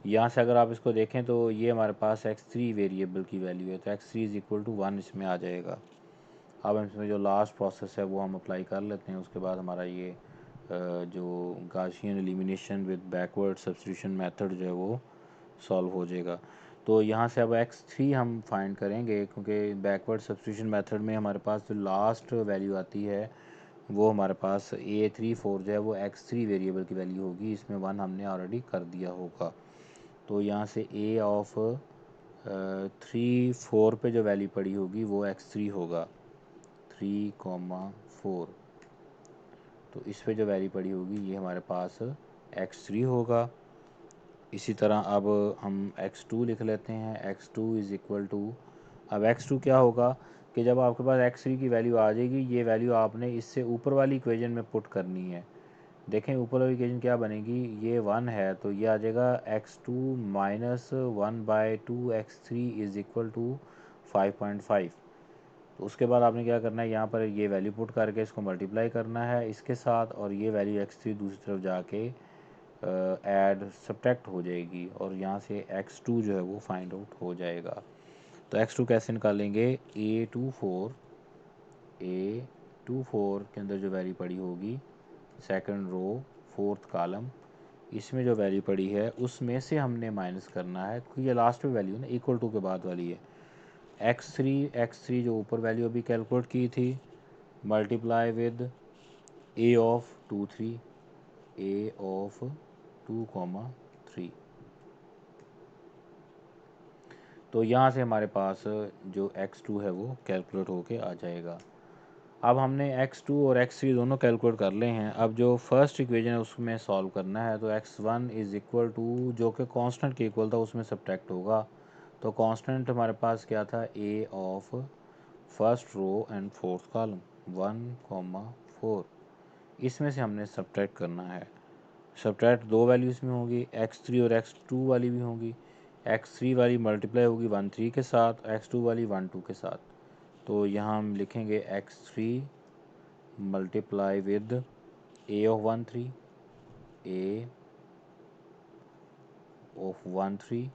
यहाँ से अगर आप इसको देखें तो ये हमारे पास x3 वेरिएबल की वैल्यू है, तो x3 इज़ इक्वल टू 1 इसमें आ जाएगा। अब इसमें जो लास्ट प्रोसेस है वो हम अप्लाई कर लेते हैं, उसके बाद हमारा ये जो Gaussian elimination with backward substitution method जो है वो सॉल्व हो जाएगा। तो यहाँ से अब x3 हम फाइंड करेंगे, क्योंकि बैकवर्ड सब्स्टिट्यूशन मेथड में हमारे पास जो लास्ट वैल्यू आती है वो हमारे पास A34 जो है वो x3 वेरिएबल की वैल्यू होगी, इसमें 1 हमने ऑलरेडी कर दिया होगा। तो यहाँ से A ऑफ 3 4 पे जो वैल्यू पड़ी होगी वो x3 होगा, 3, 4। तो इस पे जो वैल्यू पड़ी होगी ये हमारे पास x3 होगा। इसी तरह अब हम x2 लिख लेते हैं, x2 इज़ इक्वल टू, अब x2 क्या होगा कि जब आपके पास x3 की वैल्यू आ जाएगी, ये वैल्यू आपने इससे ऊपर वाली इक्वेशन में पुट करनी है। देखें ऊपर वाली इक्वेशन क्या बनेगी, ये 1 है तो ये आ जाएगा x2 -1/2 x3 is equal to 5.5। तो उसके बाद आपने क्या करना है, यहाँ पर ये वैल्यू पुट करके इसको मल्टीप्लाई करना है इसके साथ, और ये वैल्यू x3 दूसरी तरफ जाके ऐड सब्ट्रैक्ट हो जाएगी, और यहाँ से x2 जो है वो फाइंड आउट हो जाएगा। तो x2 कैसे निकालेंगे, A24 के अंदर जो वैल्यू पड़ी होगी सेकंड रो फोर्थ कॉलम, इसमें जो वैल्यू पड़ी है उसमें से हमने माइनस करना है, क्योंकि ये लास्ट में वैल्यू ना इक्वल टू के बाद वाली है। x3 जो ऊपर वैल्यू अभी कैलकुलेट की थी, multiply with A of 2 3, A of 2, 3। तो यहाँ से हमारे पास जो x2 है वो कैलकुलेट होके आ जाएगा। अब हमने x2 और x3 दोनों कैलकुलेट कर ले हैं, अब जो फर्स्ट इक्वेशन है उसमें सॉल्व करना है। तो x1 इज़ इक्वल टू, जो कि कांस्टेंट के इक्वल था उसमें सब्ट्रैक्ट होगा, तो कांस्टेंट हमारे पास क्या था, A of first row and fourth column 1, 4, इसमें से हमने सब्ट्रैक्ट करना है। सब्ट्रैक्ट दो वैल्यूज़ में होगी, x3 और x2 वाली भी होगी। x3 वाली मल्टीप्लाई होगी 1 3 के साथ, x2 वाली 1 2 के साथ। तो यहाँ हम लिखेंगे x3 multiply with A of 1 3, A of 1 3,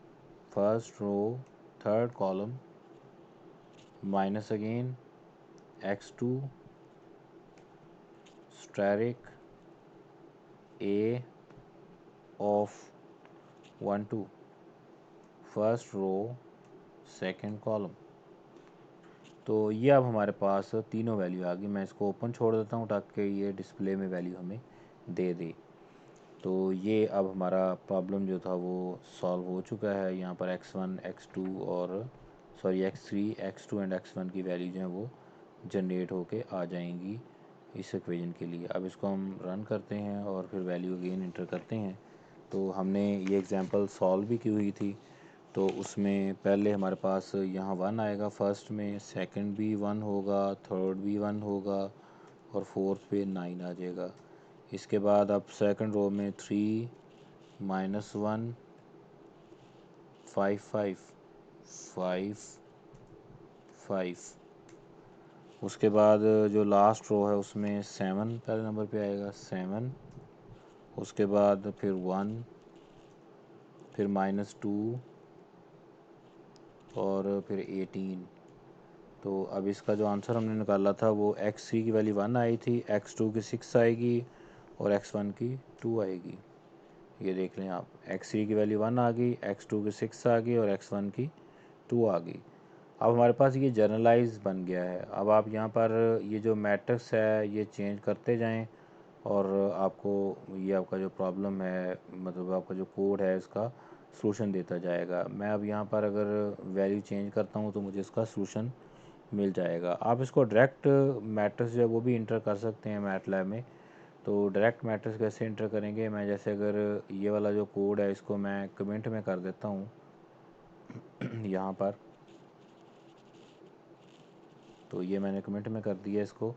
first row, third column, minus again x2 steric A of 1 2, first row, second column. तो ये अब हमारे पास तीनों वैल्यू आ गई। मैं इसको ओपन छोड़ देता हूँ ताकि ये डिस्प्ले में वैल्यू हमें दे दे। तो ये अब हमारा प्रॉब्लम जो था वो सॉल्व हो चुका है। यहाँ पर x1 x2 और sorry x3 x2 and x1 की वैल्यू जो है वो जनरेट होके आ जाएंगी इस इक्वेशन के लिए। अब इसको हम रन करते हैं और फिर वैल्यू अगेन इंटर करते हैं। तो हमने ये एग्जांपल सॉल्व भी की हुई थी। तो उसमें पहले हमारे पास यहाँ 1 आएगा फर्स्ट में, सेकंड भी 1 होगा, थर्ड भी 1 होगा और फोर्थ पे 9 आ जाएगा। इसके बाद अब सेकंड रो में 3 -1 5 5 5 5। उसके बाद जो लास्ट रो है उसमें 7 पहले नंबर पे आएगा 7। उसके बाद फिर 1, फिर -2 और फिर 18। तो अब इसका जो आंसर हमने निकाला था वो x3 की वैल्यू 1 आई थी, x2 की 6 आएगी और x1 की 2 आएगी। ये देख लें आप, x3 की वैल्यू 1 आ गई, x2 की 6 आ गई और x1 की 2 आ गई। अब हमारे पास ये जनरलाइज बन गया है। अब आप यहाँ पर ये जो मैट्रिक्स है ये चेंज करते जाएं और आपको ये आपका जो प्रॉब्लम है, मतलब आपका जो कोड है इसका सलूशन देता जाएगा। मैं अब यहाँ पर अगर वैल्यू चेंज करता हूँ तो मुझे इसका सलूशन मिल जाएगा। आप इसको डायरेक्ट मैट्रिक्स जो है वो भी इंटर कर सकते हैं मैटलैब में। तो डायरेक्ट मैट्रिक्स कैसे इंटर करेंगे, मैं जैसे अगर ये वाला जो कोड है इसको मैं कमेंट में कर देता हूँ यहाँ पर। तो ये मैंने कमेंट में कर दिया इसको।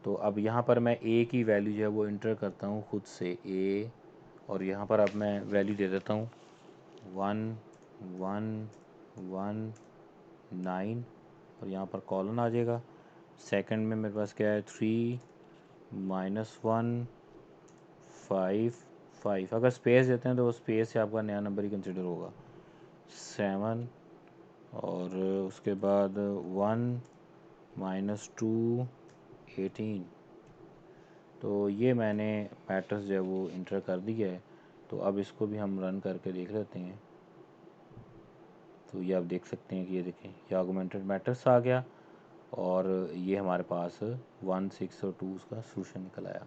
तो अब यहाँ पर मैं ए की वैल्यू जो है वो इंटर करता हूँ खुद से ए, और यहाँ पर अब मैं वैल्यू दे देता हूँ 1 1 1 9 और यहाँ पर कॉलन आ जाएगा। सेकंड में मेरे पास क्या है 3 -1 5 5। अगर स्पेस देते हैं तो वो स्पेस से आपका नया नंबर ही कंसिडर होगा 7। और उसके बाद 1 -2 18। तो ये मैंने मैट्रिक्स जो है वो इंटर कर दिया है। तो अब इसको भी हम रन करके देख लेते हैं। तो ये आप देख सकते हैं कि ये देखें ये ऑगमेंटेड मैट्रिक्स आ गया और ये हमारे पास 1 6 और 2 उसका सलूशन निकल आया।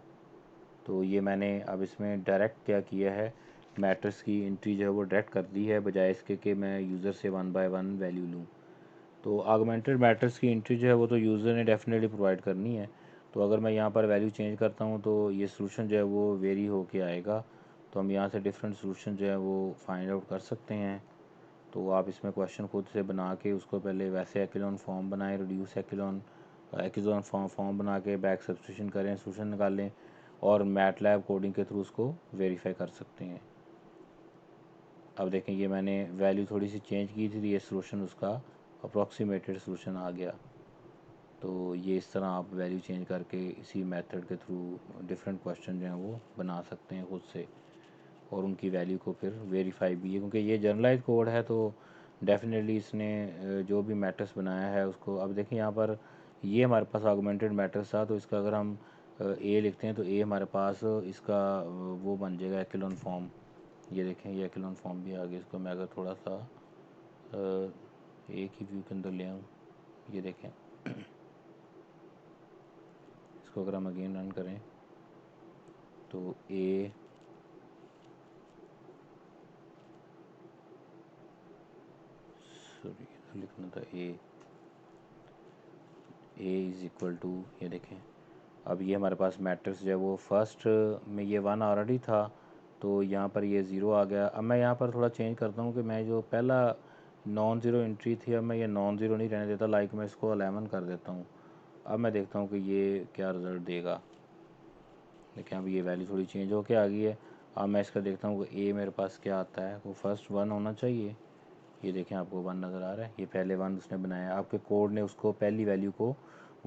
तो ये मैंने अब इसमें डायरेक्ट क्या किया है, मैट्रिक्स की एंट्री जो है वो डायरेक्ट कर दी है बजाय इसके कि मैं यूज़र से 1 बाय 1 वैल्यू लूँ। तो ऑगमेंटेड मैट्रिक्स की एंट्री जो है वो तो यूज़र ने डेफिनेटली प्रोवाइड करनी है। तो अगर मैं यहाँ पर वैल्यू चेंज करता हूँ तो ये सलूशन जो है वो वेरी होके आएगा। तो हम यहाँ से डिफरेंट सलूशन जो है वो फाइंड आउट कर सकते हैं। तो आप इसमें क्वेश्चन खुद से बना के उसको पहले वैसे एक्लोन फॉर्म बनाएं, रिड्यूस एक्लोन एक्लोन फॉर्म बना के बैक सब्स्टिट्यूशन करें, सलूशन निकालें और मैटलैब कोडिंग के थ्रू उसको वेरीफाई कर सकते हैं। अब देखें ये मैंने वैल्यू थोड़ी सी चेंज की थी तो ये सलूशन उसका अप्रॉक्सीमेटेड सलूशन आ गया। तो ये इस तरह आप वैल्यू चेंज करके इसी मेथड के थ्रू डिफरेंट क्वेश्चन जो हैं वो बना सकते हैं खुद से और उनकी वैल्यू को फिर वेरीफाई भी है, क्योंकि ये जनरलाइज कोड है तो डेफिनेटली इसने जो भी मैट्रिक्स बनाया है उसको। अब देखें यहाँ पर ये हमारे पास ऑगमेंटेड मैट्रिक्स था तो इसका अगर हम ए लिखते हैं तो ए हमारे पास इसका वो बन जाएगा एक्लोन फॉर्म। ये देखें ये एक्लोन फॉर्म भी आ गया। इसको मैं अगर थोड़ा सा एक ही व्यू के अंदर ले आऊँ, ये देखें इसको अगर हम अगेन रन करें तो ए सॉरी लिखना था ए इज़ इक्वल टू, ये देखें अब ये हमारे पास मैट्रिक्स जो है वो फर्स्ट में ये 1 ऑलरेडी था तो यहाँ पर ये 0 आ गया। अब मैं यहाँ पर थोड़ा चेंज करता हूँ कि मैं जो पहला नॉन ज़ीरो एंट्री थी अब मैं ये नॉन ज़ीरो नहीं रहने देता, लाइक मैं इसको 11 कर देता हूँ। अब मैं देखता हूँ कि ये क्या रिज़ल्ट देगा। देखें अब ये वैल्यू थोड़ी चेंज होके आ गई है। अब मैं इसका देखता हूँ कि ए मेरे पास क्या आता है, वो फर्स्ट 1 होना चाहिए। ये देखें आपको 1 नज़र आ रहा है, ये पहले 1 उसने बनाया, आपके कोड ने उसको पहली वैल्यू को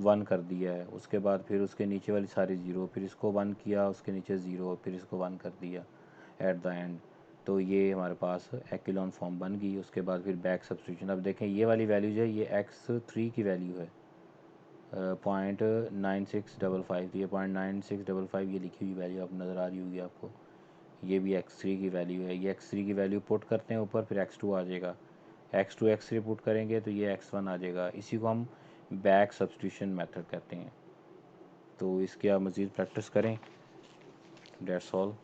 1 कर दिया है, उसके बाद फिर उसके नीचे वाली सारी ज़ीरो, फिर इसको 1 किया, उसके नीचे ज़ीरो, फिर इसको 1 कर दिया एट द एंड। तो ये हमारे पास एक्लोन फॉर्म बन गई। उसके बाद फिर बैक सब्स्टिट्यूशन। अब देखें ये वाली वैल्यू जो है ये x3 की वैल्यू है 0.9655, ये 0.9655 ये लिखी हुई वैल्यू आप नज़र आ रही होगी आपको। ये भी x3 की वैल्यू है। ये x3 की वैल्यू पुट करते हैं ऊपर, फिर x2 आ जाएगा, x2 x3 पुट करेंगे तो ये x1 आ जाएगा। इसी को हम बैक सब्स्टिट्यूशन मेथड कहते हैं। तो इसकी आप मज़ीद प्रैक्टिस करें। That's all.